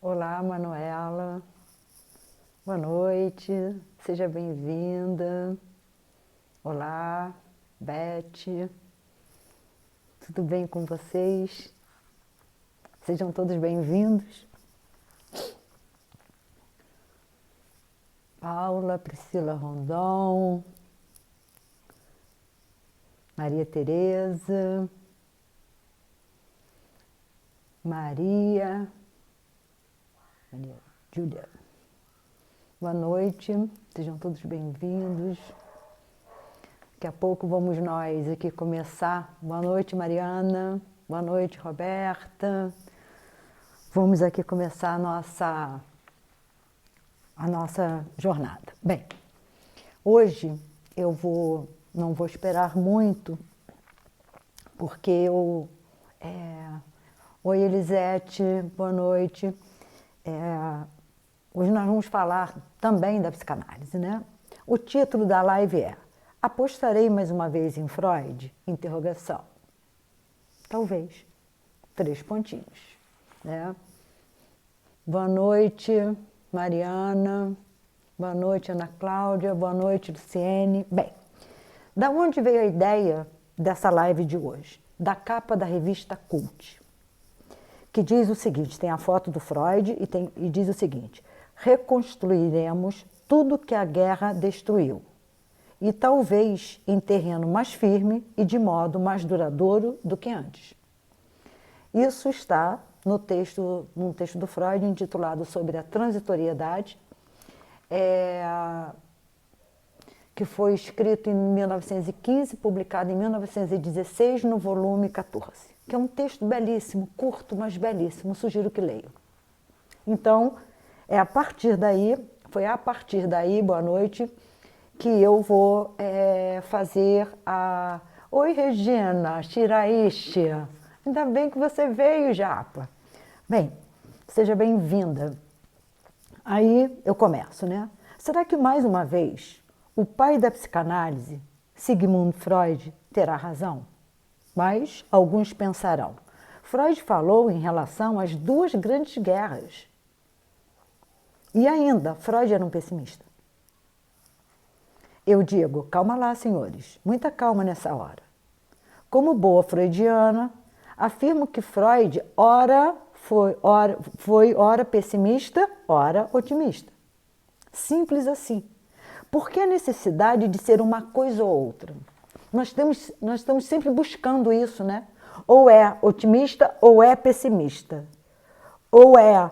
Olá, Manuela. Boa noite. Seja bem-vinda. Olá, Beth. Tudo bem com vocês? Sejam todos bem-vindos. Paula, Priscila Rondon, Maria Tereza, Maria Júlia. Boa noite, sejam todos bem-vindos. Daqui a pouco vamos nós aqui começar. Boa noite, Mariana. Boa noite, Roberta. Vamos aqui começar a nossa jornada. Bem, hoje não vou esperar muito, porque Oi, Elisete, boa noite. Hoje nós vamos falar também da psicanálise, né? O título da live é Apostarei mais uma vez em Freud? Interrogação. Talvez. 3 pontinhos, né? Boa noite, Mariana. Boa noite, Ana Cláudia. Boa noite, Luciene. Bem, da onde veio a ideia dessa live de hoje? Da capa da revista Cult, que diz o seguinte, tem a foto do Freud e diz o seguinte: reconstruiremos tudo que a guerra destruiu, e talvez em terreno mais firme e de modo mais duradouro do que antes. Isso está num texto do Freud intitulado Sobre a Transitoriedade, que foi escrito em 1915, publicado em 1916 no volume 14, que é um texto belíssimo, curto, mas belíssimo, sugiro que leiam. Então, foi a partir daí, boa noite, que eu vou fazer a... Oi, Regina, Shiraishi, ainda bem que você veio, Japa. Bem, seja bem-vinda. Aí eu começo, né? Será que, mais uma vez, o pai da psicanálise, Sigmund Freud, terá razão? Mas alguns pensarão. Freud falou em relação às 2 grandes guerras. E ainda, Freud era um pessimista. Eu digo, calma lá, senhores, muita calma nessa hora. Como boa freudiana, afirmo que Freud foi ora pessimista, ora otimista. Simples assim. Por que a necessidade de ser uma coisa ou outra? Nós estamos sempre buscando isso, né? Ou é otimista ou é pessimista. Ou é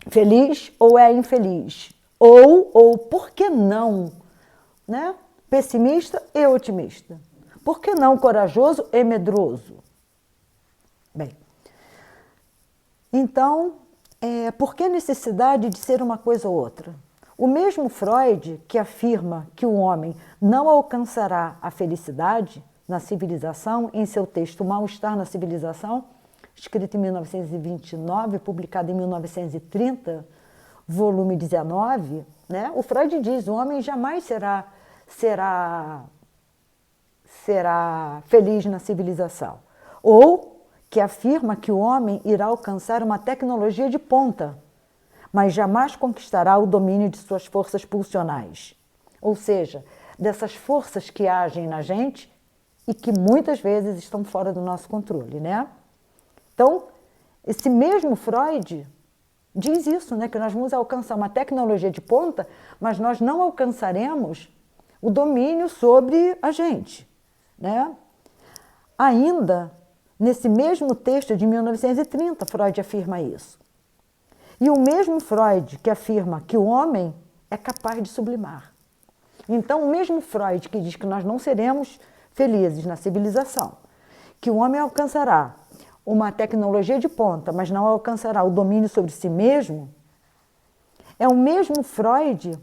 feliz ou é infeliz. Ou por que não, né? Pessimista e otimista. Por que não corajoso e medroso? Bem, então, por que a necessidade de ser uma coisa ou outra? O mesmo Freud, que afirma que o homem não alcançará a felicidade na civilização, em seu texto Mal-Estar na Civilização, escrito em 1929, publicado em 1930, volume 19, né? O Freud diz que o homem jamais será feliz na civilização. Ou que afirma que o homem irá alcançar uma tecnologia de ponta, mas jamais conquistará o domínio de suas forças pulsionais. Ou seja, dessas forças que agem na gente e que muitas vezes estão fora do nosso controle, né? Então, esse mesmo Freud diz isso, né? Que nós vamos alcançar uma tecnologia de ponta, mas nós não alcançaremos o domínio sobre a gente, né? Ainda, nesse mesmo texto de 1930, Freud afirma isso. E o mesmo Freud que afirma que o homem é capaz de sublimar. Então, o mesmo Freud que diz que nós não seremos felizes na civilização, que o homem alcançará uma tecnologia de ponta, mas não alcançará o domínio sobre si mesmo, é o mesmo Freud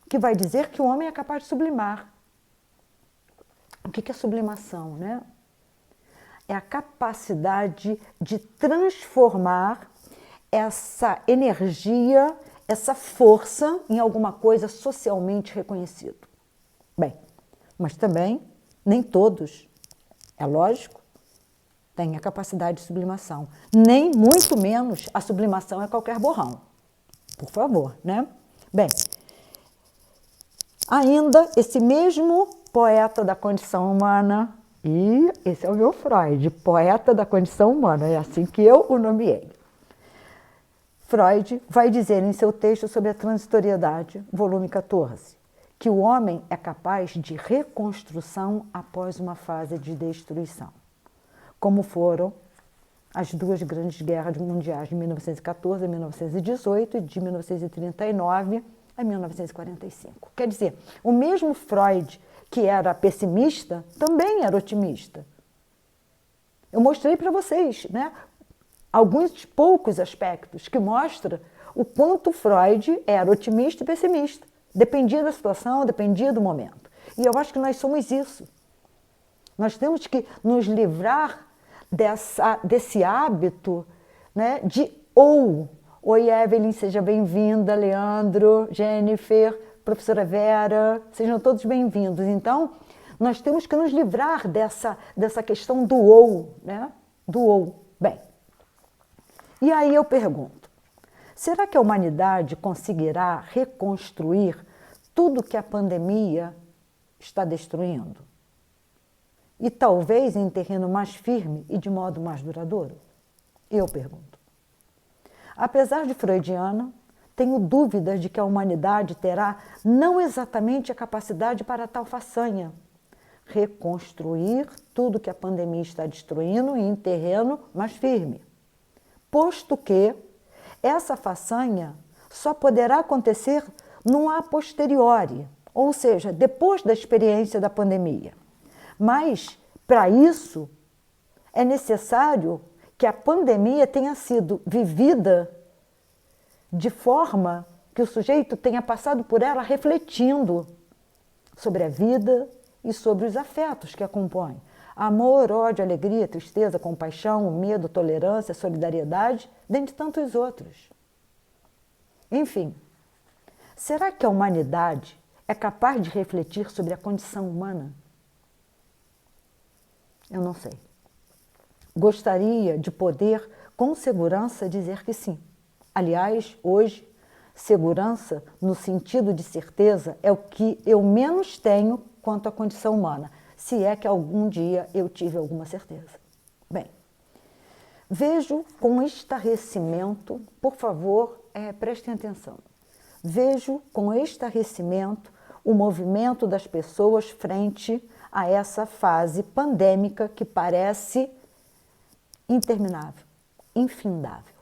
que vai dizer que o homem é capaz de sublimar. O que é sublimação, né? É a capacidade de transformar essa energia, essa força em alguma coisa socialmente reconhecido. Bem, mas também nem todos, é lógico, tem a capacidade de sublimação. Nem muito menos a sublimação é qualquer borrão. Por favor, né? Bem, ainda esse mesmo poeta da condição humana, e esse é o meu Freud, poeta da condição humana, é assim que eu o nomeei. Freud vai dizer em seu texto sobre a transitoriedade, volume 14, que o homem é capaz de reconstrução após uma fase de destruição, como foram as duas grandes guerras mundiais de 1914 a 1918 e de 1939 a 1945. Quer dizer, o mesmo Freud, que era pessimista, também era otimista. Eu mostrei para vocês, né, alguns poucos aspectos que mostram o quanto Freud era otimista e pessimista. Dependia da situação, dependia do momento. E eu acho que nós somos isso. Nós temos que nos livrar desse hábito, né, de ou. Oi, Evelyn, seja bem-vinda, Leandro, Jennifer, professora Vera, sejam todos bem-vindos. Então, nós temos que nos livrar dessa questão do ou, né? Do ou. Bem, e aí eu pergunto, será que a humanidade conseguirá reconstruir tudo que a pandemia está destruindo? E talvez em terreno mais firme e de modo mais duradouro? Eu pergunto. Apesar de freudiana, tenho dúvidas de que a humanidade terá não exatamente a capacidade para tal façanha, reconstruir tudo que a pandemia está destruindo em terreno mais firme, posto que essa façanha só poderá acontecer num a posteriori, ou seja, depois da experiência da pandemia. Mas, para isso, é necessário que a pandemia tenha sido vivida de forma que o sujeito tenha passado por ela refletindo sobre a vida e sobre os afetos que a compõem. Amor, ódio, alegria, tristeza, compaixão, medo, tolerância, solidariedade, dentre tantos outros. Enfim, será que a humanidade é capaz de refletir sobre a condição humana? Eu não sei. Gostaria de poder, com segurança, dizer que sim. Aliás, hoje, segurança, no sentido de certeza, é o que eu menos tenho quanto à condição humana, se é que algum dia eu tive alguma certeza. Bem, vejo com estarrecimento, por favor, prestem atenção, vejo com estarrecimento o movimento das pessoas frente a essa fase pandêmica que parece interminável, infindável.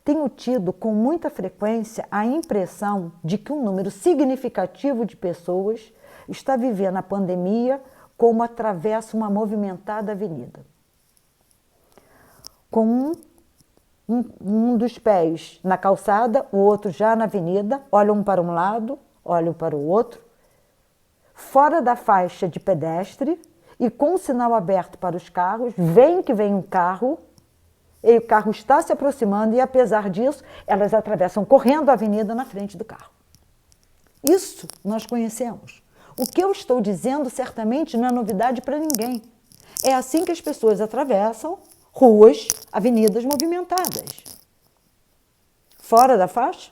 Tenho tido com muita frequência a impressão de que um número significativo de pessoas está vivendo a pandemia como atravessa uma movimentada avenida. Com um dos pés na calçada, o outro já na avenida, olham para um lado, olham para o outro, fora da faixa de pedestre e com o sinal aberto para os carros, veem que vem um carro, e o carro está se aproximando e, apesar disso, elas atravessam correndo a avenida na frente do carro. Isso nós conhecemos. O que eu estou dizendo certamente não é novidade para ninguém. É assim que as pessoas atravessam ruas, avenidas movimentadas. Fora da faixa,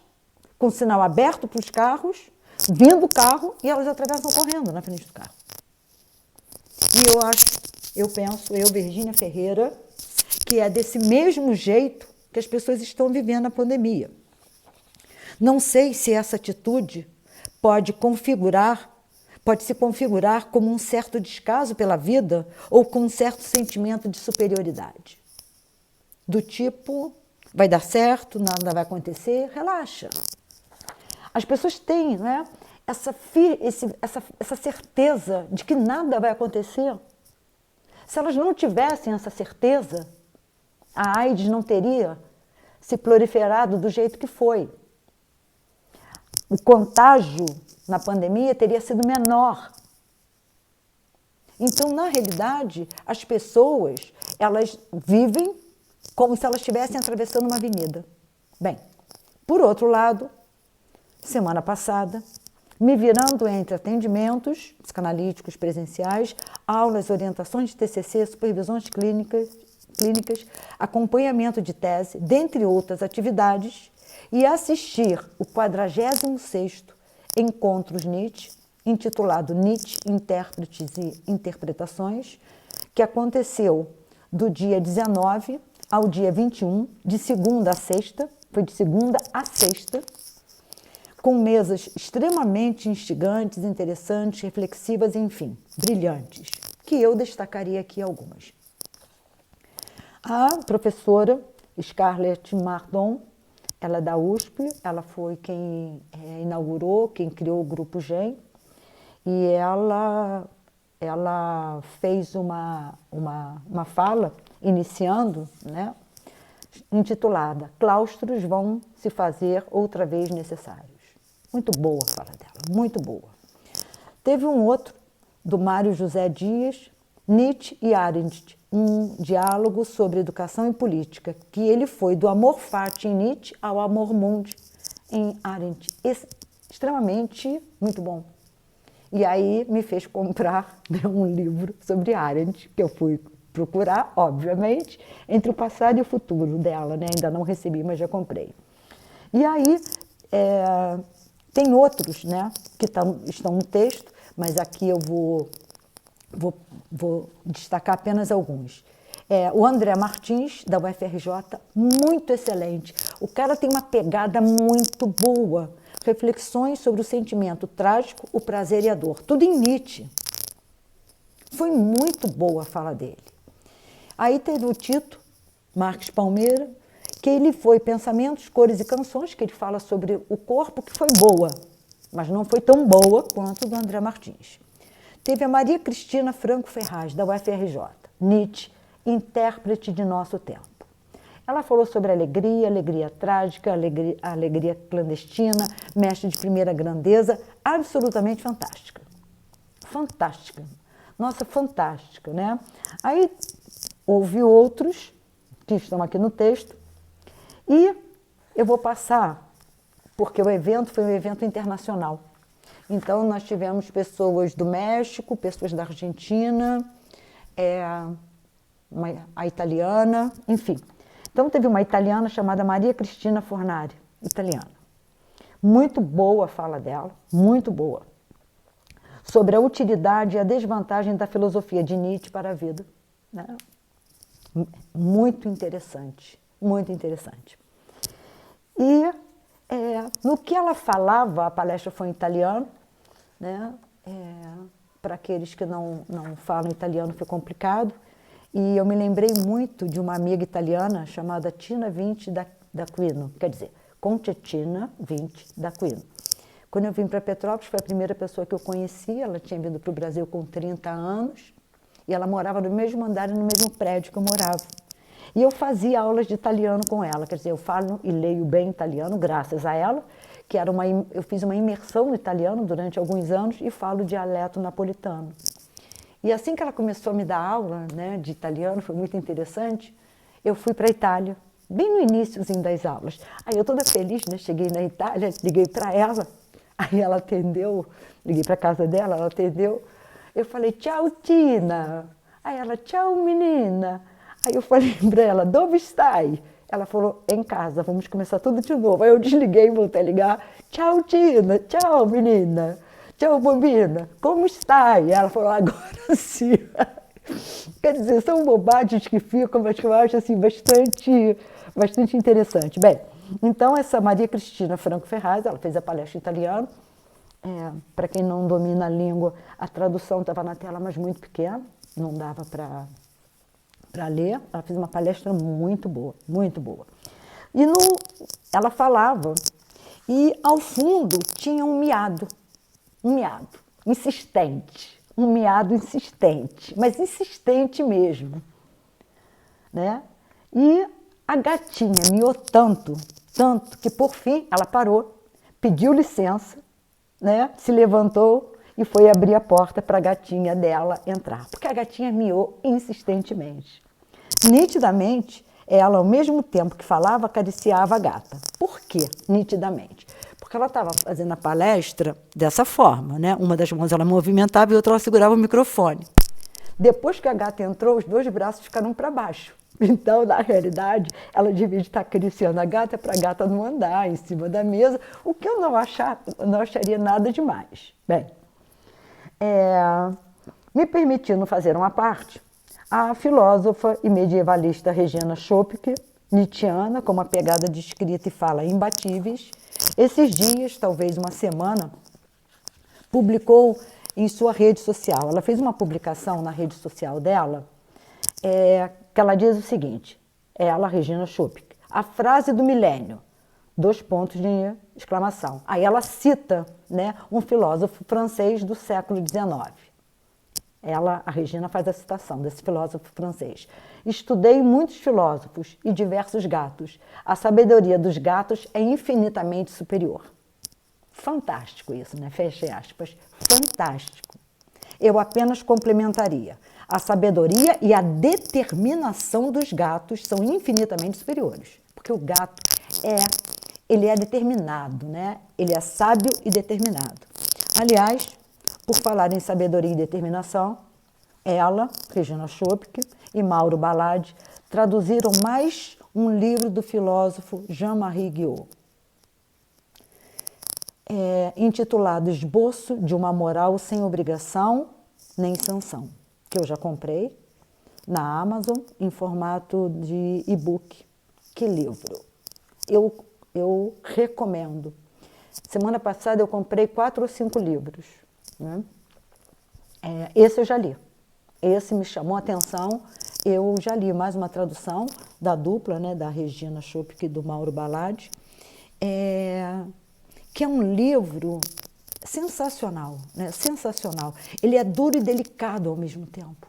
com o sinal aberto para os carros, vindo o carro e elas atravessam correndo na frente do carro. E eu penso, Virgínia Ferreira, que é desse mesmo jeito que as pessoas estão vivendo a pandemia. Não sei se essa atitude pode se configurar como um certo descaso pela vida ou com um certo sentimento de superioridade. Do tipo, vai dar certo, nada vai acontecer, relaxa. As pessoas têm, né, essa certeza de que nada vai acontecer. Se elas não tivessem essa certeza, a AIDS não teria se proliferado do jeito que foi. O contágio na pandemia teria sido menor. Então, na realidade, as pessoas, elas vivem como se elas estivessem atravessando uma avenida. Bem, por outro lado, semana passada, me virando entre atendimentos psicanalíticos presenciais, aulas, orientações de TCC, supervisões clínicas clínicas, acompanhamento de tese, dentre outras atividades, e assistir o 46º Encontros Nietzsche, intitulado Nietzsche, Intérpretes e Interpretações, que aconteceu do dia 19 ao dia 21, de segunda a sexta, foi de segunda a sexta, com mesas extremamente instigantes, interessantes, reflexivas, enfim, brilhantes, que eu destacaria aqui algumas. A professora Scarlett Mardon, ela é da USP, ela foi quem inaugurou, quem criou o Grupo GEM, e ela fez uma fala, iniciando, né, intitulada Claustros vão se fazer outra vez necessários. Muito boa a fala dela, muito boa. Teve um outro, do Mário José Dias, Nietzsche e Arendt, um diálogo sobre educação e política, que ele foi do amor fati em Nietzsche ao amor mundi em Arendt. Extremamente muito bom. E aí me fez comprar, né, um livro sobre Arendt, que eu fui procurar, obviamente, entre o passado e o futuro dela, né? Ainda não recebi, mas já comprei. E aí tem outros, né, que estão no texto, mas aqui eu vou destacar apenas alguns. O André Martins, da UFRJ, muito excelente. O cara tem uma pegada muito boa. Reflexões sobre o sentimento trágico, o prazer e a dor. Tudo em Nietzsche. Foi muito boa a fala dele. Aí teve o Tito Marques Palmeira, que ele foi Pensamentos, Cores e Canções, que ele fala sobre o corpo, que foi boa, mas não foi tão boa quanto do André Martins. Teve a Maria Cristina Franco Ferraz, da UFRJ, Nietzsche, intérprete de nosso tempo. Ela falou sobre alegria, alegria trágica, alegria clandestina, mestre de primeira grandeza, absolutamente fantástica. Fantástica. Nossa, fantástica, né? Aí houve outros que estão aqui no texto e eu vou passar, porque o evento foi um evento internacional. Então, nós tivemos pessoas do México, pessoas da Argentina, a italiana, enfim. Então, teve uma italiana chamada Maria Cristina Fornari, italiana. Muito boa a fala dela, muito boa. Sobre a utilidade e a desvantagem da filosofia de Nietzsche para a vida. Né? Muito interessante, muito interessante. E no que ela falava, a palestra foi em italiano, né? Para aqueles que não falam italiano foi complicado. E eu me lembrei muito de uma amiga italiana chamada Tina Vinci d'Aquino, quer dizer, Concetina Vinci d'Aquino. Quando eu vim para Petrópolis, foi a primeira pessoa que eu conheci, ela tinha vindo para o Brasil com 30 anos, e ela morava no mesmo andar e no mesmo prédio que eu morava. E eu fazia aulas de italiano com ela, quer dizer, eu falo e leio bem italiano, graças a ela, que eu fiz uma imersão no italiano durante alguns anos e falo dialeto napolitano. E assim que ela começou a me dar aula, né, de italiano, foi muito interessante, eu fui para a Itália, bem no iníciozinho das aulas. Aí eu toda feliz, né, cheguei na Itália, liguei para ela, aí ela atendeu, liguei para a casa dela, ela atendeu, eu falei, tchau, Tina. Aí ela, tchau, menina. Aí eu falei para ela, dove stai? Ela falou, em casa, vamos começar tudo de novo. Aí eu desliguei e voltei a ligar, tchau, Tina, tchau, menina. Tchau, bobina, como está? E ela falou, agora sim. Quer dizer, são bobagens que ficam, mas que eu acho assim, bastante interessante. Bem, então essa Maria Cristina Franco Ferraz, ela fez a palestra em italiano. Para quem não domina a língua, a tradução estava na tela, mas muito pequena, não dava para ler. Ela fez uma palestra muito boa, muito boa. E ela falava, e ao fundo tinha um miado insistente, mas insistente mesmo, né? E a gatinha miou tanto, que por fim ela parou, pediu licença, né? Se levantou e foi abrir a porta para a gatinha dela entrar, porque a gatinha miou insistentemente. Nitidamente, ela, ao mesmo tempo que falava, acariciava a gata. Por quê? Nitidamente. Porque ela estava fazendo a palestra dessa forma, né? Uma das mãos ela movimentava e outra ela segurava o microfone. Depois que a gata entrou, os dois braços ficaram para baixo. Então, na realidade, ela devia estar acariciando a gata para a gata não andar em cima da mesa, o que eu não acharia nada demais. Bem, me permitindo fazer uma parte, a filósofa e medievalista Regina Schopke, nietzschiana, com uma pegada de escrita e fala imbatíveis, esses dias, talvez uma semana, publicou em sua rede social. Ela fez uma publicação na rede social dela, que ela diz o seguinte, ela, Regina Schopke, a frase do milênio, 2 pontos de exclamação. Aí ela cita, né, um filósofo francês do século XIX. Ela, a Regina, faz a citação desse filósofo francês. Estudei muitos filósofos e diversos gatos. A sabedoria dos gatos é infinitamente superior. Fantástico isso, né? Fecha aspas. Fantástico. Eu apenas complementaria. A sabedoria e a determinação dos gatos são infinitamente superiores. Porque o gato ele é determinado, né? Ele é sábio e determinado. Aliás, por falar em sabedoria e determinação, ela, Regina Schopke e Mauro Baladi traduziram mais um livro do filósofo Jean-Marie Guiot, intitulado Esboço de uma Moral Sem Obrigação Nem Sanção, que eu já comprei na Amazon em formato de e-book. Que livro! Eu recomendo. Semana passada eu comprei 4 ou 5 livros. Né? Esse eu já li. Esse me chamou a atenção. Eu já li mais uma tradução da dupla, né, da Regina Schopke e do Mauro Baladi, que é um livro sensacional, né? Sensacional. Ele é duro e delicado ao mesmo tempo.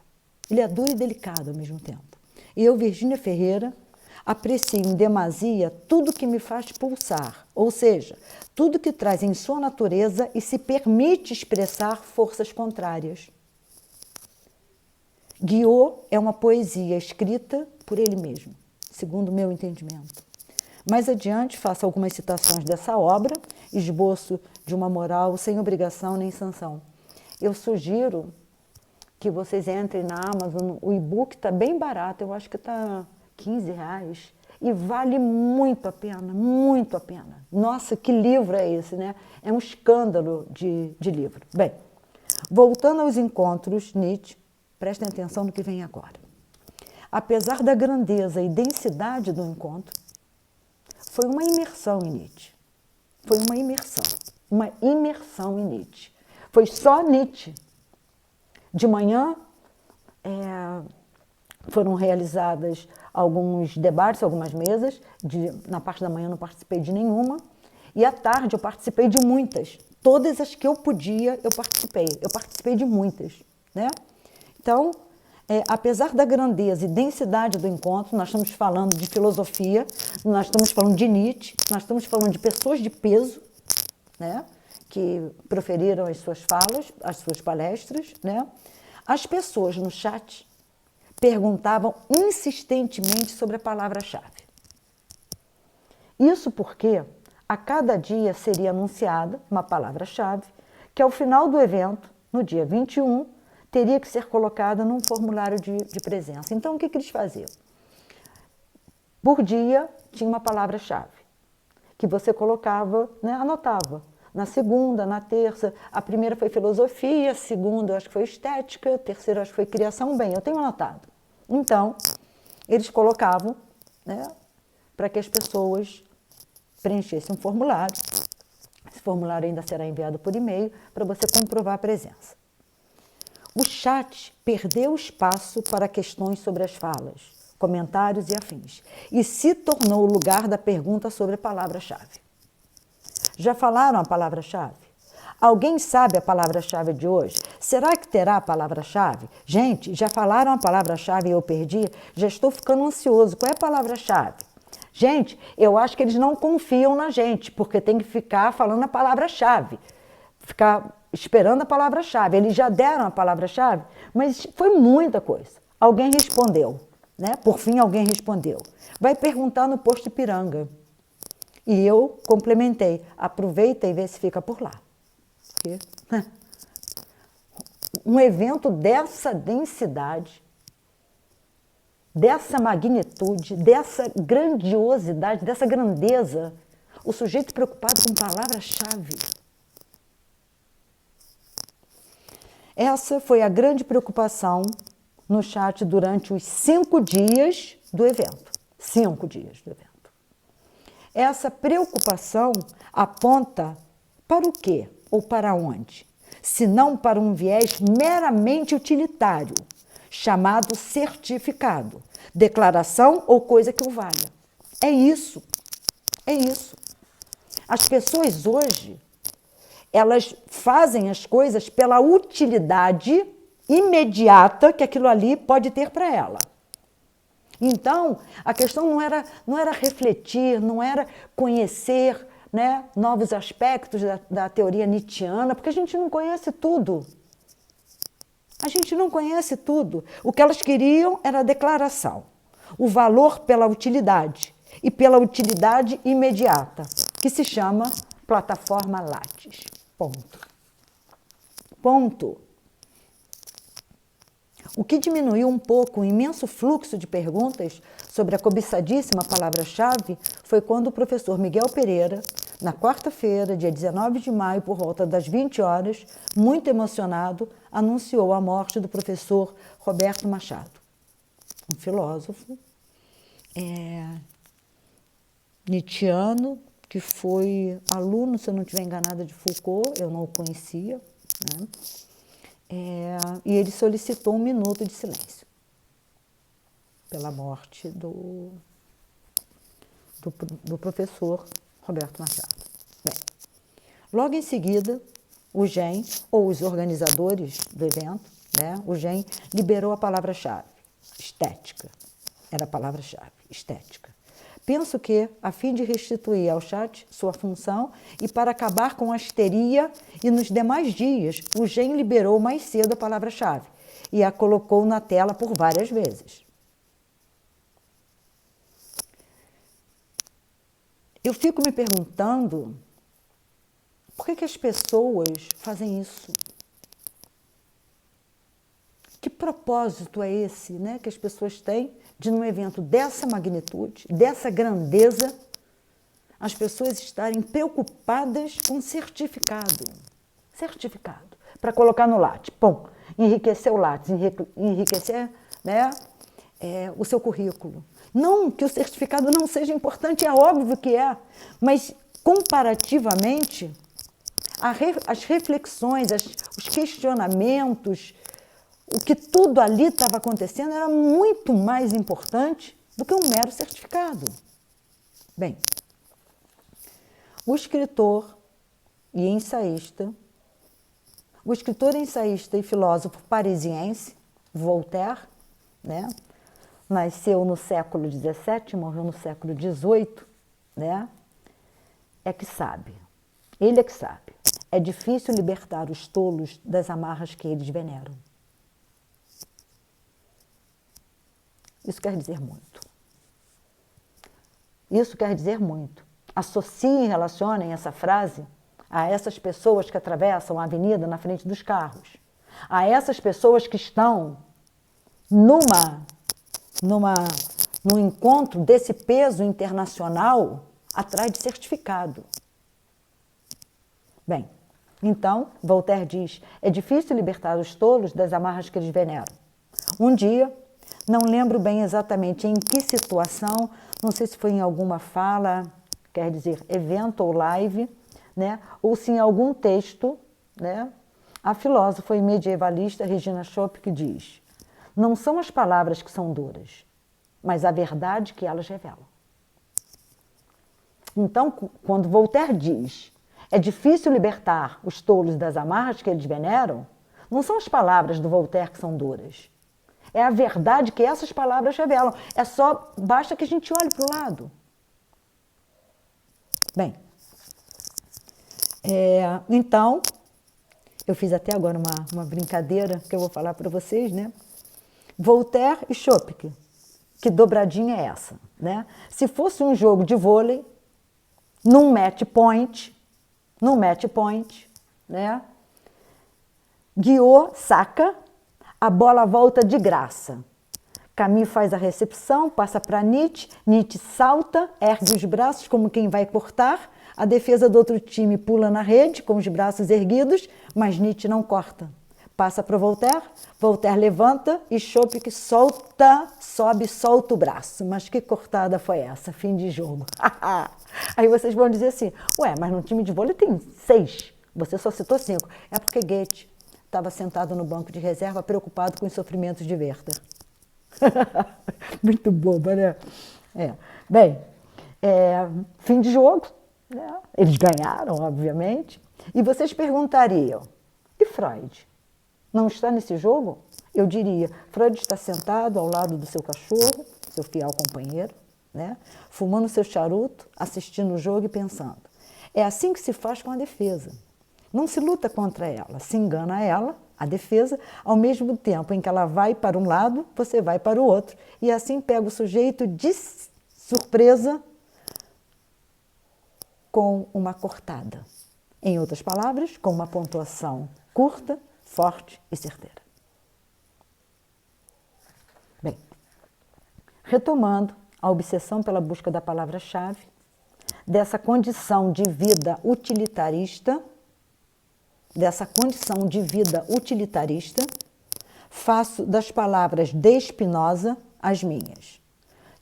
Ele é duro e delicado ao mesmo tempo. E eu, Virgínia Ferreira, aprecio em demasia tudo que me faz pulsar, ou seja, tudo que traz em sua natureza e se permite expressar forças contrárias. Guiot é uma poesia escrita por ele mesmo, segundo o meu entendimento. Mais adiante, faço algumas citações dessa obra, Esboço de uma Moral Sem Obrigação Nem Sanção. Eu sugiro que vocês entrem na Amazon, o e-book está bem barato, eu acho que está R$15, e vale muito a pena, muito a pena. Nossa, que livro é esse, né? É um escândalo de livro. Bem, voltando aos encontros, Nietzsche, prestem atenção no que vem agora. Apesar da grandeza e densidade do encontro, foi uma imersão em Nietzsche. Foi uma imersão em Nietzsche. Foi só Nietzsche. De manhã, foram realizadas alguns debates, algumas mesas. Na parte da manhã não participei de nenhuma. E à tarde eu participei de muitas. Todas as que eu podia, eu participei. Eu participei de muitas, né? Então, apesar da grandeza e densidade do encontro, nós estamos falando de filosofia, nós estamos falando de Nietzsche, nós estamos falando de pessoas de peso, né, que proferiram as suas falas, as suas palestras, né? As pessoas no chat perguntavam insistentemente sobre a palavra-chave. Isso porque a cada dia seria anunciada uma palavra-chave que, ao final do evento, no dia 21, teria que ser colocada num formulário de presença. Então, o que eles faziam? Por dia, tinha uma palavra-chave, que você colocava, né, anotava. Na segunda, na terça, a primeira foi filosofia, a segunda, eu acho que foi estética, a terceira, eu acho que foi criação. Bem, eu tenho anotado. Então, eles colocavam, né, para que as pessoas preenchessem um formulário. Esse formulário ainda será enviado por e-mail para você comprovar a presença. O chat perdeu espaço para questões sobre as falas, comentários e afins, e se tornou o lugar da pergunta sobre a palavra-chave. Já falaram a palavra-chave? Alguém sabe a palavra-chave de hoje? Será que terá a palavra-chave? Gente, já falaram a palavra-chave e eu perdi? Já estou ficando ansioso. Qual é a palavra-chave? Gente, eu acho que eles não confiam na gente, porque tem que ficar falando a palavra-chave. Ficar esperando a palavra-chave. Eles já deram a palavra-chave, mas foi muita coisa. Alguém respondeu, né? Por fim, alguém respondeu. Vai perguntar no posto Ipiranga. E eu complementei. Aproveita e vê se fica por lá. Porque, né? Um evento dessa densidade, dessa magnitude, dessa grandiosidade, dessa grandeza, o sujeito preocupado com palavra-chave. Essa foi a grande preocupação no chat durante os 5 dias do evento. 5 dias do evento. Essa preocupação aponta para o quê ou para onde? Se não para um viés meramente utilitário, chamado certificado, declaração ou coisa que o valha. É isso. É isso. As pessoas hoje, elas fazem as coisas pela utilidade imediata que aquilo ali pode ter para ela. Então, a questão não era refletir, não era conhecer, né, novos aspectos da teoria nietzschiana, porque a gente não conhece tudo. A gente não conhece tudo. O que elas queriam era a declaração, o valor pela utilidade e pela utilidade imediata, que se chama plataforma Lattes. Ponto. Ponto. O que diminuiu um pouco o imenso fluxo de perguntas sobre a cobiçadíssima palavra-chave foi quando o professor Miguel Pereira, na quarta-feira, dia 19 de maio, por volta das 20 horas, muito emocionado, anunciou a morte do professor Roberto Machado, um filósofo nietzschiano, que foi aluno, se eu não estiver enganada, de Foucault, eu não o conhecia, né? E ele solicitou 1 minuto de silêncio pela morte do professor Roberto Machado. Bem, logo em seguida, o GEM, ou os organizadores do evento, né, o GEM liberou a palavra-chave, estética. Era a palavra-chave, estética. Penso que, a fim de restituir ao chat sua função e para acabar com a histeria, e nos demais dias, o GEM liberou mais cedo a palavra-chave e a colocou na tela por várias vezes. Eu fico me perguntando por que as pessoas fazem isso? Que propósito é esse, né, que as pessoas têm de, num evento dessa magnitude, dessa grandeza, as pessoas estarem preocupadas com certificado. Certificado. Para colocar no Lattes. Bom, enriquecer o Lattes, enriquecer, né, o seu currículo. Não que o certificado não seja importante, é óbvio que é, mas comparativamente, as reflexões, os questionamentos, o que tudo ali estava acontecendo era muito mais importante do que um mero certificado. Bem, o escritor e ensaísta e filósofo parisiense, Voltaire, né, nasceu no século XVII, morreu no século XVIII, né, é que sabe, ele é que sabe. É difícil libertar os tolos das amarras que eles veneram. Isso quer dizer muito. Isso quer dizer muito. Associem e relacionem essa frase a essas pessoas que atravessam a avenida na frente dos carros, a essas pessoas que estão num encontro desse peso internacional atrás de certificado. Bem, então, Voltaire diz, é difícil libertar os tolos das amarras que eles veneram. Um dia, não lembro bem exatamente em que situação, não sei se foi em alguma fala, quer dizer, evento ou live, né? Ou se em algum texto, né? A filósofa e medievalista Regina Schopp diz, não são as palavras que são duras, mas a verdade que elas revelam. Então, quando Voltaire diz, é difícil libertar os tolos das amarras que eles veneram, não são as palavras do Voltaire que são duras. É a verdade que essas palavras revelam. Basta que a gente olhe para o lado. Bem, então, eu fiz até agora uma brincadeira que eu vou falar para vocês, né? Voltaire e Schopp, que dobradinha é essa, né? Se fosse um jogo de vôlei, num match point, né? Guiot saca, a bola volta de graça. Camus faz a recepção, passa para Nietzsche, Nietzsche salta, ergue os braços como quem vai cortar, a defesa do outro time pula na rede com os braços erguidos, mas Nietzsche não corta. Passa para Voltaire, Voltaire levanta e Schopenhauer solta, sobe, solta o braço. Mas que cortada foi essa? Fim de jogo. Aí vocês vão dizer assim, ué, mas no time de vôlei tem 6, você só citou 5. É porque Goethe estava sentado no banco de reserva preocupado com os sofrimentos de Werther. Muito boba, né? Bem, fim de jogo, né? Eles ganharam, obviamente. E vocês perguntariam, e Freud? Não está nesse jogo? Eu diria, Freud está sentado ao lado do seu cachorro, seu fiel companheiro, né? Fumando seu charuto, assistindo o jogo e pensando. É assim que se faz com a defesa. Não se luta contra ela, se engana ela, a defesa, ao mesmo tempo em que ela vai para um lado, você vai para o outro. E assim pega o sujeito de surpresa com uma cortada. Em outras palavras, com uma pontuação curta, forte e certeira. Bem, retomando a obsessão pela busca da palavra-chave, dessa condição de vida utilitarista, faço das palavras de Spinoza as minhas.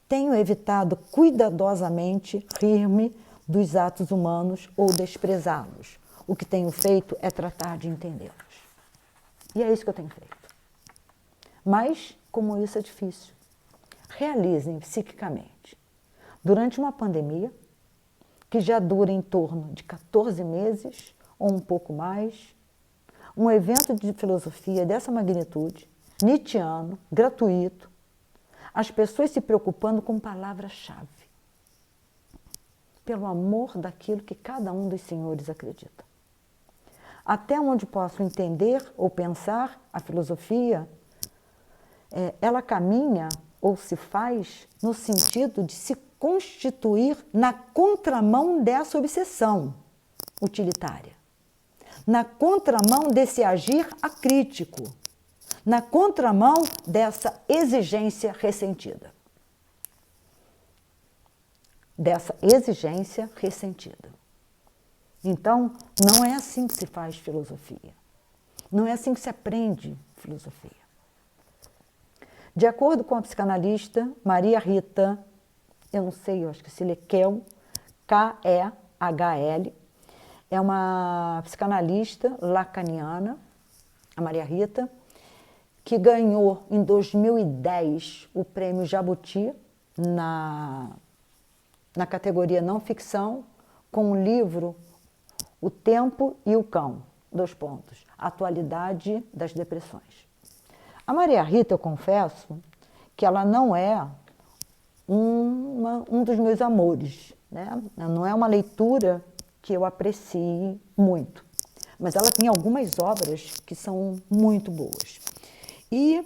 Tenho evitado cuidadosamente rir-me dos atos humanos ou desprezá-los. O que tenho feito é tratar de entendê-los. E é isso que eu tenho feito. Mas, como isso é difícil, realizem psiquicamente, durante uma pandemia, que já dura em torno de 14 meses, ou um pouco mais, um evento de filosofia dessa magnitude, nietzschiano, gratuito, as pessoas se preocupando com palavra-chave, pelo amor daquilo que cada um dos senhores acredita. Até onde posso entender ou pensar a filosofia, ela caminha ou se faz no sentido de se constituir na contramão dessa obsessão utilitária, na contramão desse agir acrítico, na contramão dessa exigência ressentida. Então, não é assim que se faz filosofia. Não é assim que se aprende filosofia. De acordo com a psicanalista Maria Rita, eu não sei, eu acho que se lê Kehl, K-E-H-L, é uma psicanalista lacaniana, a Maria Rita, que ganhou em 2010 o prêmio Jabuti na categoria não ficção, com o livro O Tempo e o Cão, Atualidade das Depressões. A Maria Rita, eu confesso, que ela não é um dos meus amores, né? Não é uma leitura que eu aprecie muito, mas ela tem algumas obras que são muito boas. E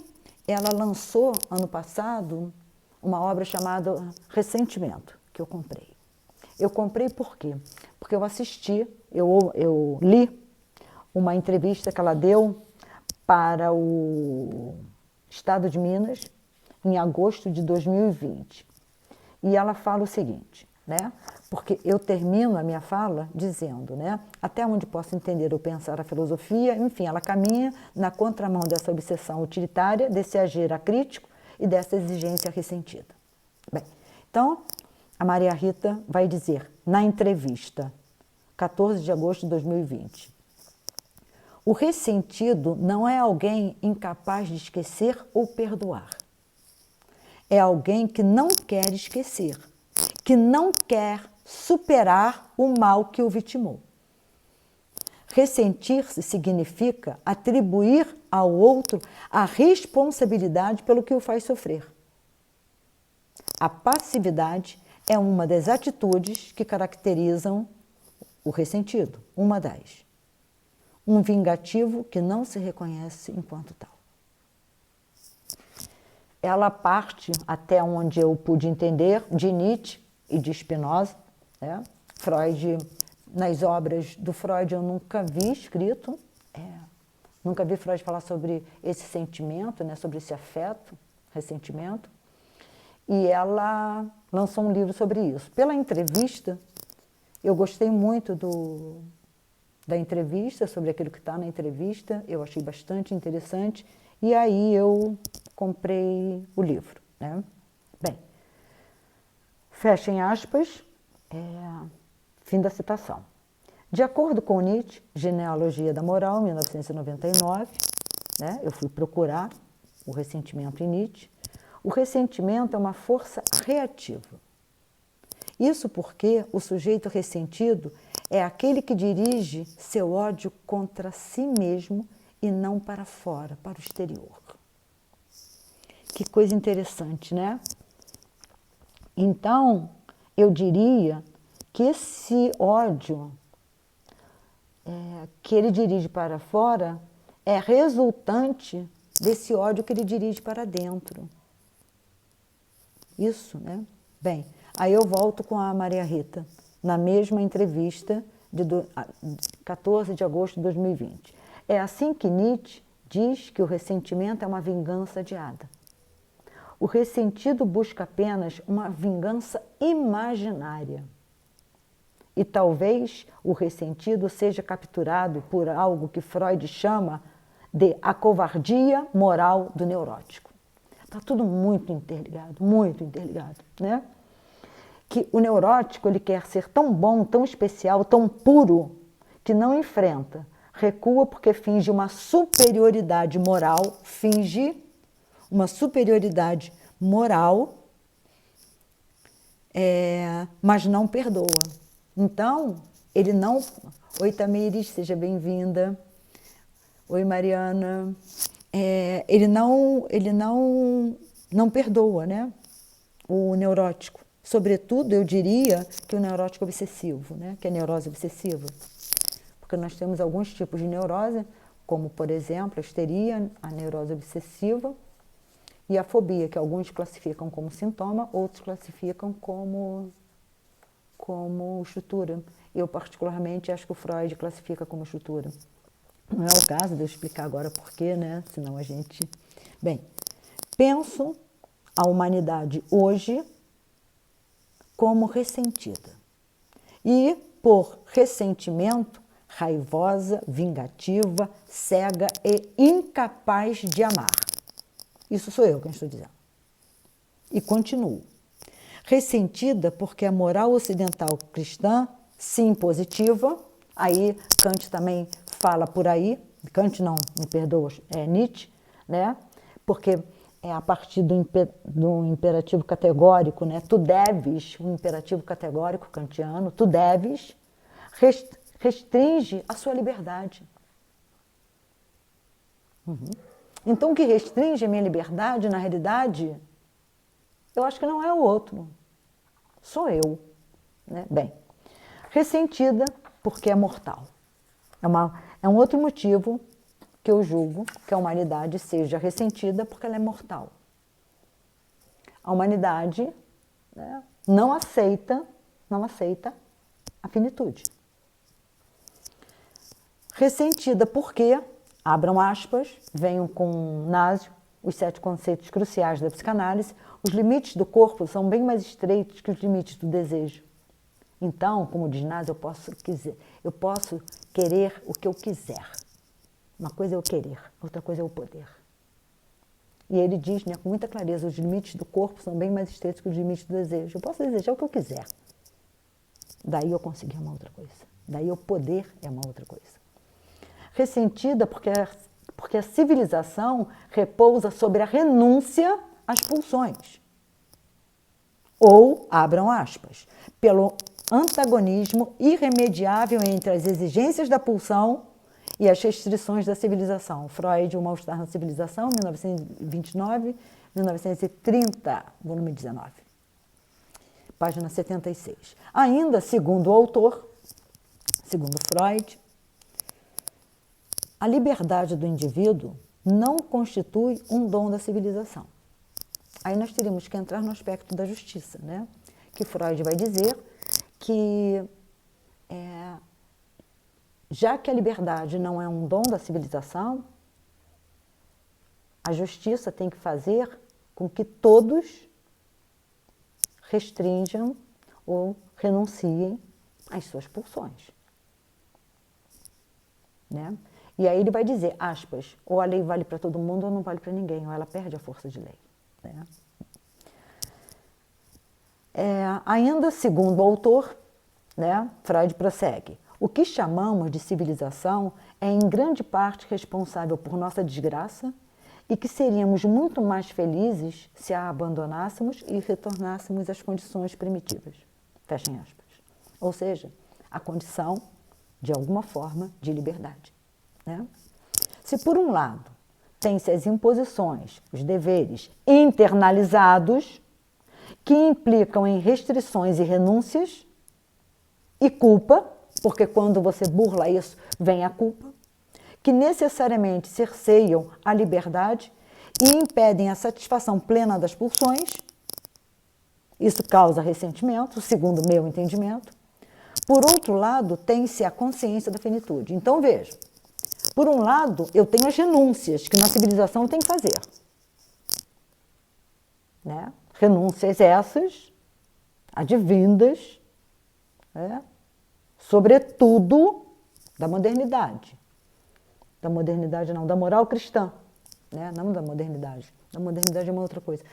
ela lançou, ano passado, uma obra chamada Ressentimento, que eu comprei. Eu comprei por quê? Porque eu li uma entrevista que ela deu para o Estado de Minas, em agosto de 2020. E ela fala o seguinte, né? Porque eu termino a minha fala dizendo, né? Até onde posso entender ou pensar a filosofia, enfim, ela caminha na contramão dessa obsessão utilitária, desse agir acrítico e dessa exigência ressentida. Bem, então, a Maria Rita vai dizer, na entrevista, 14 de agosto de 2020, o ressentido não é alguém incapaz de esquecer ou perdoar. É alguém que não quer esquecer, que não quer superar o mal que o vitimou. Ressentir-se significa atribuir ao outro a responsabilidade pelo que o faz sofrer. A passividade é uma das atitudes que caracterizam o ressentido, uma das. Um vingativo que não se reconhece enquanto tal. Ela parte, até onde eu pude entender, de Nietzsche e de Spinoza, né? Freud, nas obras do Freud eu nunca vi escrito, nunca vi Freud falar sobre esse sentimento, né? Sobre esse afeto, Ressentimento, e ela lançou um livro sobre isso. Pela entrevista, eu gostei muito da entrevista, sobre aquilo que está na entrevista, eu achei bastante interessante, e aí eu comprei o livro, né? Bem, fechem aspas, fim da citação. De acordo com Nietzsche, Genealogia da Moral, 1999, né, eu fui procurar o ressentimento em Nietzsche. O ressentimento é uma força reativa. Isso porque o sujeito ressentido é aquele que dirige seu ódio contra si mesmo e não para fora, para o exterior. Que coisa interessante, né? Então, eu diria que esse ódio que ele dirige para fora é resultante desse ódio que ele dirige para dentro. Isso, né? Bem, aí eu volto com a Maria Rita, na mesma entrevista de 14 de agosto de 2020. É assim que Nietzsche diz que o ressentimento é uma vingança adiada. O ressentido busca apenas uma vingança imaginária. E talvez o ressentido seja capturado por algo que Freud chama de a covardia moral do neurótico. Está tudo muito interligado, né? Que o neurótico ele quer ser tão bom, tão especial, tão puro, que não enfrenta, recua porque finge uma superioridade moral, mas não perdoa. Então, ele não... Oi, Tamires, seja bem-vinda. Oi, Mariana. Ele não perdoa, né? O neurótico. Sobretudo, eu diria que o neurótico obsessivo, né? Que é a neurose obsessiva. Porque nós temos alguns tipos de neurose, como, por exemplo, a histeria, a neurose obsessiva e a fobia, que alguns classificam como sintoma, outros classificam como estrutura. Eu, particularmente, acho que o Freud classifica como estrutura. Não é o caso de eu explicar agora por quê, né? Senão a gente... Bem, penso a humanidade hoje como ressentida. E, por ressentimento, raivosa, vingativa, cega e incapaz de amar. Isso sou eu quem estou dizendo. E continuo. Ressentida porque a moral ocidental cristã, sim, positiva, aí Kant também fala por aí, Kant não, me perdoa, é Nietzsche, né? Porque é a partir do imperativo categórico, né? Tu deves, um imperativo categórico kantiano, tu deves, restringe a sua liberdade. Então, o que restringe a minha liberdade, na realidade, eu acho que não é o outro, sou eu. Né? Bem, ressentida porque é mortal. É um outro motivo que eu julgo que a humanidade seja ressentida porque ela é mortal. A humanidade, né, não aceita a finitude. Ressentida porque, abram aspas, venham com Nasio, os 7 conceitos cruciais da psicanálise, os limites do corpo são bem mais estreitos que os limites do desejo. Então, como diz Nasio, eu posso querer o que eu quiser. Uma coisa é o querer, outra coisa é o poder. E ele diz, né, com muita clareza, os limites do corpo são bem mais estreitos que os limites do desejo. Eu posso desejar o que eu quiser. Daí eu conseguir uma outra coisa. Daí o poder é uma outra coisa. Ressentida porque a civilização repousa sobre a renúncia às pulsões. Ou, abram aspas, pelo antagonismo irremediável entre as exigências da pulsão e as restrições da civilização. Freud, O Mal-Estar na Civilização, 1929, 1930, volume 19. Página 76. Ainda, segundo o autor, segundo Freud, a liberdade do indivíduo não constitui um dom da civilização. Aí nós teríamos que entrar no aspecto da justiça, né? Que Freud vai dizer que, já que a liberdade não é um dom da civilização, a justiça tem que fazer com que todos restringam ou renunciem às suas pulsões. Né? E aí ele vai dizer, aspas, ou a lei vale para todo mundo ou não vale para ninguém, ou ela perde a força de lei. Né? Ainda segundo o autor, né, Freud prossegue, o que chamamos de civilização é em grande parte responsável por nossa desgraça e que seríamos muito mais felizes se a abandonássemos e retornássemos às condições primitivas. Fechem aspas. Ou seja, a condição, de alguma forma, de liberdade. Né? Se por um lado tem-se as imposições, os deveres internalizados, que implicam em restrições e renúncias e culpa, porque quando você burla isso, vem a culpa, que necessariamente cerceiam a liberdade e impedem a satisfação plena das pulsões. Isso causa ressentimento, segundo o meu entendimento. Por outro lado, tem-se a consciência da finitude. Então, veja, por um lado, eu tenho as renúncias que na civilização tem que fazer. Né? Renúncias essas, advindas, né? Sobretudo da modernidade. Da modernidade não, da moral cristã. Né? Não da modernidade. Da modernidade é uma outra coisa.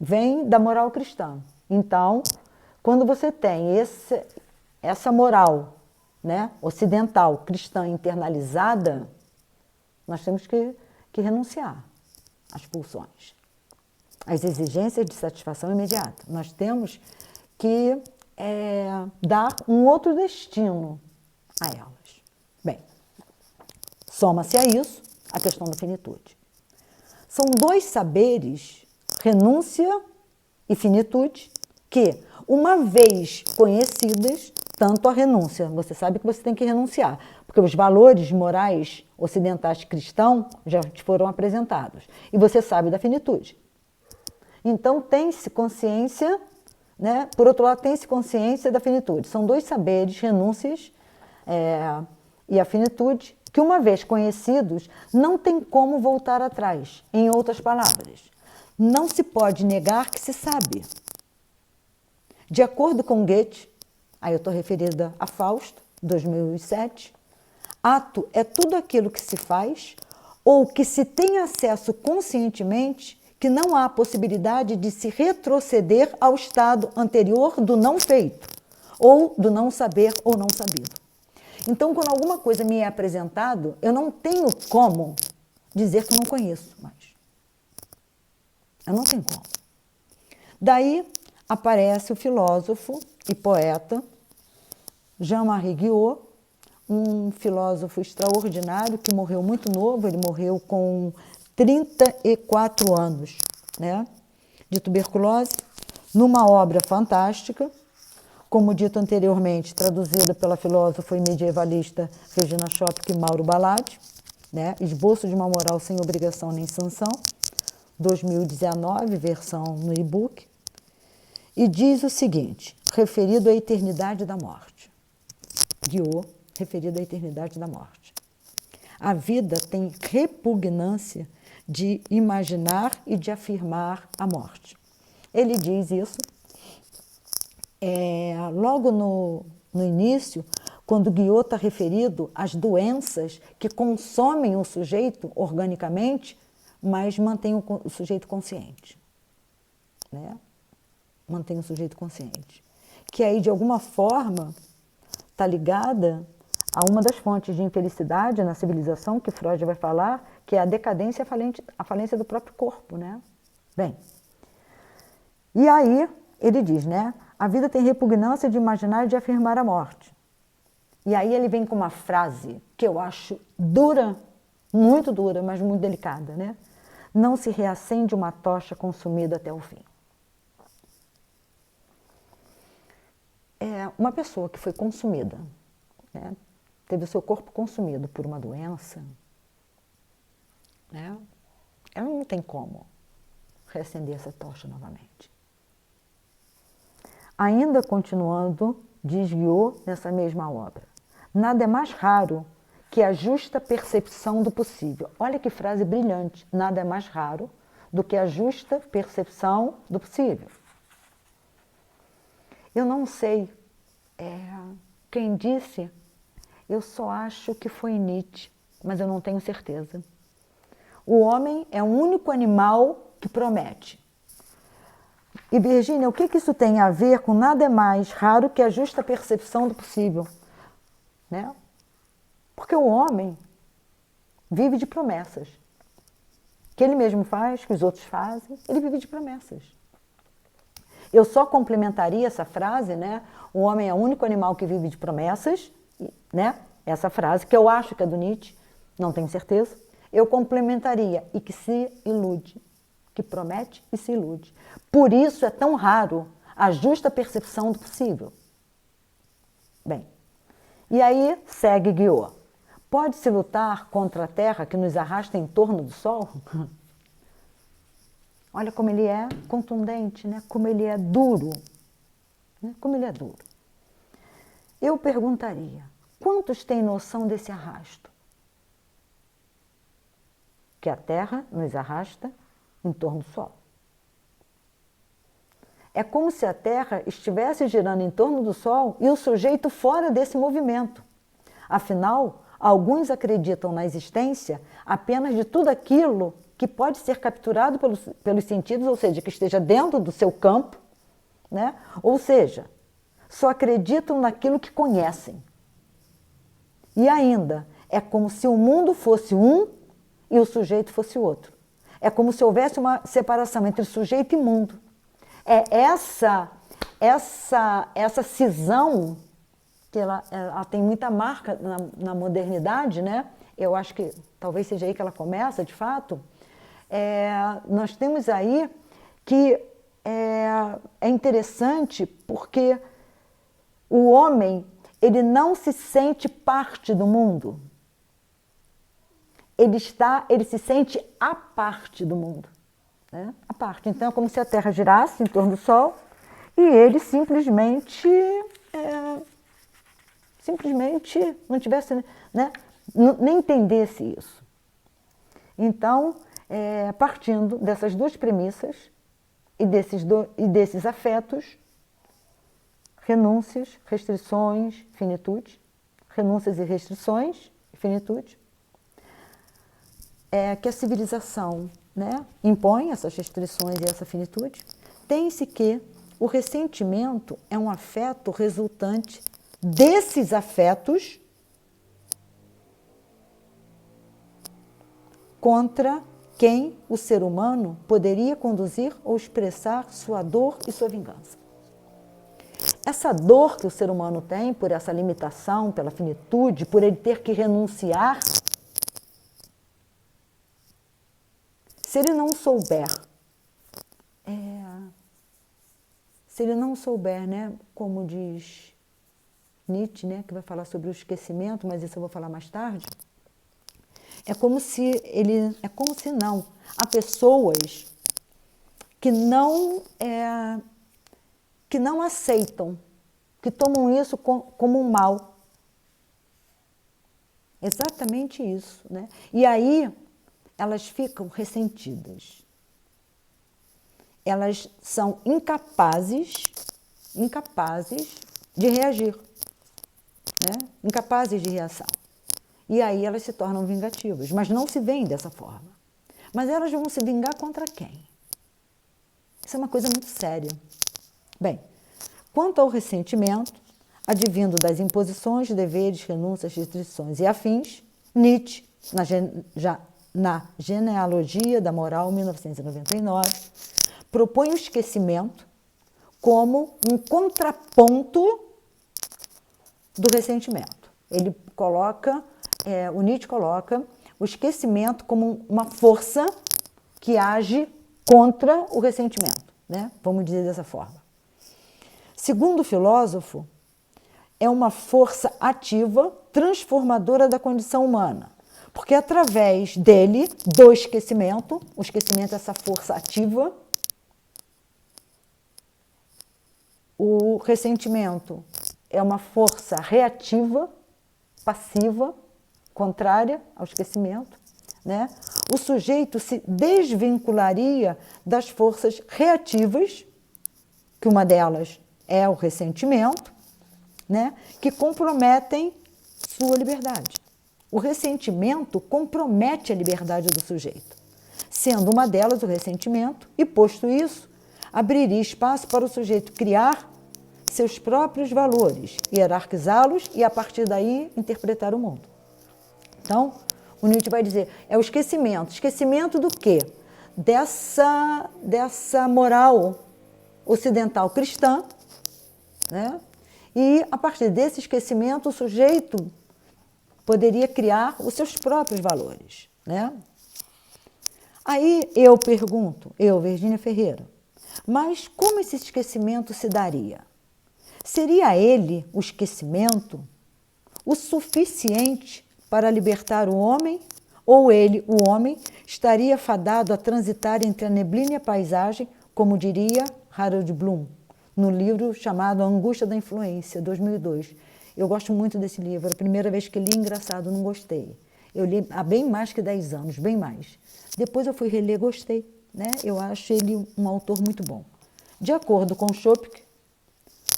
Vem da moral cristã. Então, quando você tem essa moral, né, ocidental, cristã, internalizada, nós temos que renunciar às pulsões, às exigências de satisfação imediata. Nós temos que dar um outro destino a elas. Bem, soma-se a isso a questão da finitude. São dois saberes, renúncia e finitude, que, uma vez conhecidas, tanto a renúncia, você sabe que você tem que renunciar, porque os valores morais ocidentais cristãos já te foram apresentados, e você sabe da finitude. Então, tem-se consciência, né? Por outro lado, tem-se consciência da finitude. São dois saberes, renúncias e a finitude, que uma vez conhecidos, não tem como voltar atrás. Em outras palavras, não se pode negar que se sabe. De acordo com Goethe, aí eu estou referida a Fausto, 2007, ato é tudo aquilo que se faz ou que se tem acesso conscientemente que não há possibilidade de se retroceder ao estado anterior do não feito, ou do não saber ou não sabido. Então, quando alguma coisa me é apresentado, eu não tenho como dizer que não conheço mais. Eu não tenho como. Daí aparece o filósofo e poeta Jean-Marie Guiot, um filósofo extraordinário que morreu muito novo, ele morreu com 34 anos, né, de tuberculose, numa obra fantástica, como dito anteriormente, traduzida pela filósofa e medievalista Regina Schopke e Mauro Baladi, né, Esboço de uma Moral Sem Obrigação Nem Sanção, 2019, versão no e-book, e diz o seguinte, referido à eternidade da morte. Guiot, referido à eternidade da morte. A vida tem repugnância de imaginar e de afirmar a morte. Ele diz isso logo no início, quando Guiot está referido às doenças que consomem o sujeito organicamente, mas mantém o sujeito consciente. Né? Mantém o sujeito consciente. Que aí, de alguma forma, está ligada a uma das fontes de infelicidade na civilização, que Freud vai falar, que é a decadência e a falência do próprio corpo, né? Bem, e aí ele diz, né? A vida tem repugnância de imaginar e de afirmar a morte. E aí ele vem com uma frase que eu acho dura, mas muito delicada, né? Não se reacende uma tocha consumida até o fim. Uma pessoa que foi consumida, né? Teve o seu corpo consumido por uma doença, né? Ela não tem como reacender essa tocha novamente. Ainda continuando, diz Guiot nessa mesma obra, nada é mais raro que a justa percepção do possível. Olha que frase brilhante, nada é mais raro do que a justa percepção do possível. Eu não sei quem disse, eu só acho que foi Nietzsche, mas eu não tenho certeza. O homem é o único animal que promete. E, Virgínia, o que isso tem a ver com nada mais raro que a justa percepção do possível? Né? Porque o homem vive de promessas. Que ele mesmo faz, que os outros fazem, ele vive de promessas. Eu só complementaria essa frase, né? O homem é o único animal que vive de promessas, né? Essa frase, que eu acho que é do Nietzsche, não tenho certeza. Eu complementaria, e que se ilude, que promete e se ilude. Por isso é tão raro a justa percepção do possível. Bem, e aí segue Guiot. Pode-se lutar contra a Terra que nos arrasta em torno do Sol? Olha como ele é contundente, né? Como ele é duro. Né? Como ele é duro. Eu perguntaria, quantos têm noção desse arrasto? Que a Terra nos arrasta em torno do Sol. É como se a Terra estivesse girando em torno do Sol e o sujeito fora desse movimento. Afinal, alguns acreditam na existência apenas de tudo aquilo que pode ser capturado pelos sentidos, ou seja, que esteja dentro do seu campo, né? Ou seja, só acreditam naquilo que conhecem. E ainda, é como se o mundo fosse um e o sujeito fosse outro. É como se houvesse uma separação entre sujeito e mundo. É essa cisão, que ela tem muita marca na modernidade, né? Eu acho que talvez seja aí que ela começa, de fato. Nós temos aí que é interessante porque o homem, ele não se sente parte do mundo. Ele se sente à parte do mundo. Né? À parte. Então, é como se a Terra girasse em torno do Sol e ele simplesmente não tivesse, né, nem entendesse isso. Então, partindo dessas duas premissas e desses afetos, renúncias, restrições, finitude, renúncias e restrições, finitude, que a civilização, né, impõe essas restrições e essa finitude, tem-se que o ressentimento é um afeto resultante desses afetos contra quem o ser humano poderia conduzir ou expressar sua dor e sua vingança. Essa dor que o ser humano tem por essa limitação, pela finitude, por ele ter que renunciar, se ele não souber, né, como diz Nietzsche, né, que vai falar sobre o esquecimento, mas isso eu vou falar mais tarde, é como se não. Há pessoas que não aceitam, que tomam isso como um mal. Exatamente isso, né? E aí elas ficam ressentidas. Elas são incapazes de reagir, né? Incapazes de reação. E aí elas se tornam vingativas, mas não se veem dessa forma. Mas elas vão se vingar contra quem? Isso é uma coisa muito séria. Bem, quanto ao ressentimento, advindo das imposições, deveres, renúncias, restrições e afins, Nietzsche, na Genealogia da Moral, 1999, propõe o esquecimento como um contraponto do ressentimento. O Nietzsche coloca o esquecimento como uma força que age contra o ressentimento, né? Vamos dizer dessa forma. Segundo o filósofo, é uma força ativa, transformadora da condição humana, porque através dele, do esquecimento, o esquecimento é essa força ativa, o ressentimento é uma força reativa, passiva, contrária ao esquecimento, né? o sujeito se desvincularia das forças reativas, que uma delas é o ressentimento, né, que comprometem sua liberdade. O ressentimento compromete a liberdade do sujeito, sendo uma delas o ressentimento, e posto isso, abriria espaço para o sujeito criar seus próprios valores, hierarquizá-los e, a partir daí, interpretar o mundo. Então, o Nietzsche vai dizer, é o esquecimento. Esquecimento do quê? Dessa moral ocidental cristã, né? E, a partir desse esquecimento, o sujeito poderia criar os seus próprios valores, né? Aí eu pergunto, Virgínia Ferreira, mas como esse esquecimento se daria? Seria ele, o esquecimento, o suficiente para libertar o homem? Ou ele, o homem, estaria fadado a transitar entre a neblina e a paisagem, como diria Harold Bloom, no livro chamado A Angústia da Influência, 2002. Eu gosto muito desse livro, a primeira vez que li, engraçado, não gostei. Eu li há bem mais que 10 anos, bem mais. Depois eu fui reler, gostei, né? Eu acho ele um autor muito bom. De acordo com Chopin,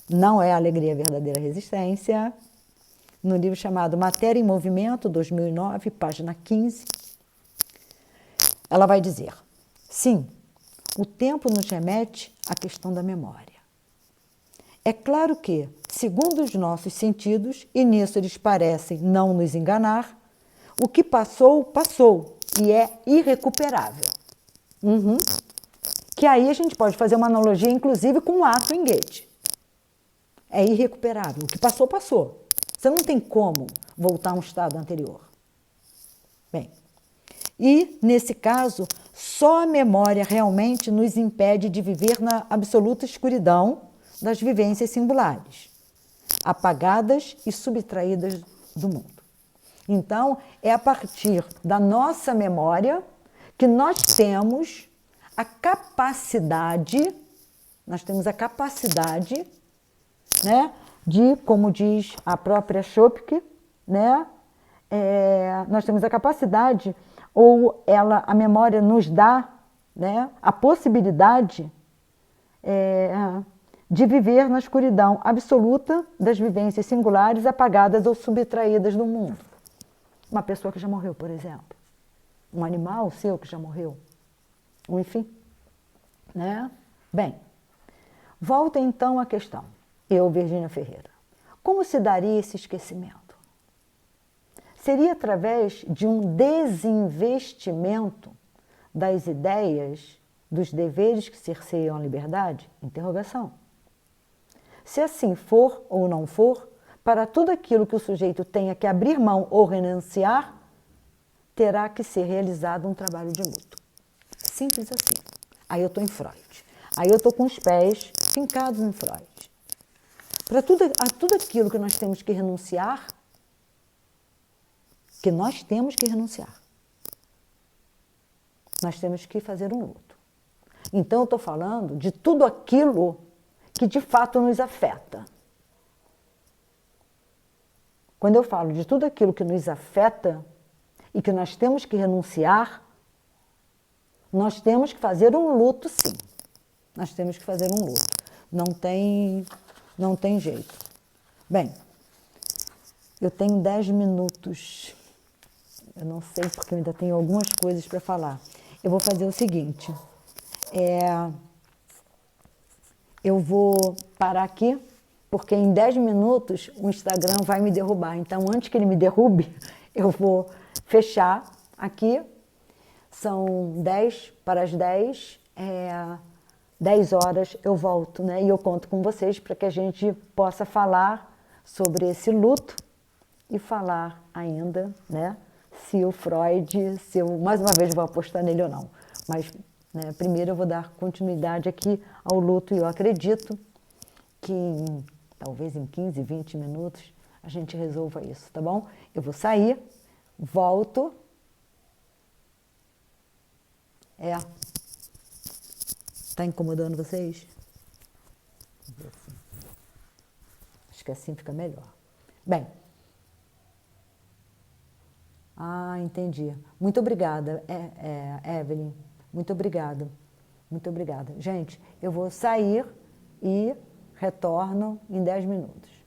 não é a alegria, a verdadeira resistência, no livro chamado Matéria em Movimento, 2009, página 15, ela vai dizer, sim, o tempo nos remete à questão da memória. É claro que, segundo os nossos sentidos, e nisso eles parecem não nos enganar, o que passou, passou e é irrecuperável. Que aí a gente pode fazer uma analogia, inclusive, com o ato em Goethe. É irrecuperável. O que passou, passou. Você não tem como voltar a um estado anterior. Bem, e, nesse caso, só a memória realmente nos impede de viver na absoluta escuridão das vivências singulares, apagadas e subtraídas do mundo. Então, é a partir da nossa memória que nós temos a capacidade, né, de, como diz a própria Chopin, né, nós temos a capacidade, ou a memória nos dá, né, a possibilidade de viver na escuridão absoluta das vivências singulares, apagadas ou subtraídas do mundo. Uma pessoa que já morreu, por exemplo. Um animal seu que já morreu. Enfim. Né? Bem, volta então à questão. Virgínia Ferreira. Como se daria esse esquecimento? Seria através de um desinvestimento das ideias, dos deveres que cerceiam a liberdade? Interrogação. Se assim for ou não for, para tudo aquilo que o sujeito tenha que abrir mão ou renunciar, terá que ser realizado um trabalho de luto. Simples assim. Aí eu estou em Freud. Aí eu estou com os pés fincados em Freud. Para tudo aquilo que nós temos que renunciar, nós temos que fazer um luto. Então eu estou falando de tudo aquilo que de fato nos afeta. Quando eu falo de tudo aquilo que nos afeta e que nós temos que renunciar, nós temos que fazer um luto, sim. Nós temos que fazer um luto. Não tem jeito. Bem, eu tenho 10 minutos. Eu não sei porque eu ainda tenho algumas coisas para falar. Eu vou fazer o seguinte. Eu vou parar aqui, porque em 10 minutos o Instagram vai me derrubar. Então, antes que ele me derrube, eu vou fechar aqui. São 10 para as 10. 10 horas eu volto, né? E eu conto com vocês para que a gente possa falar sobre esse luto e falar ainda, né? Se o Freud, mais uma vez vou apostar nele ou não. Mas, né, primeiro eu vou dar continuidade aqui ao luto e eu acredito que talvez em 15, 20 minutos a gente resolva isso, tá bom? Eu vou sair, volto. Está incomodando vocês? Acho que assim fica melhor. Bem, Ah, entendi. Muito obrigada, Evelyn. Muito obrigada. Muito obrigada. Gente, eu vou sair e retorno em 10 minutos.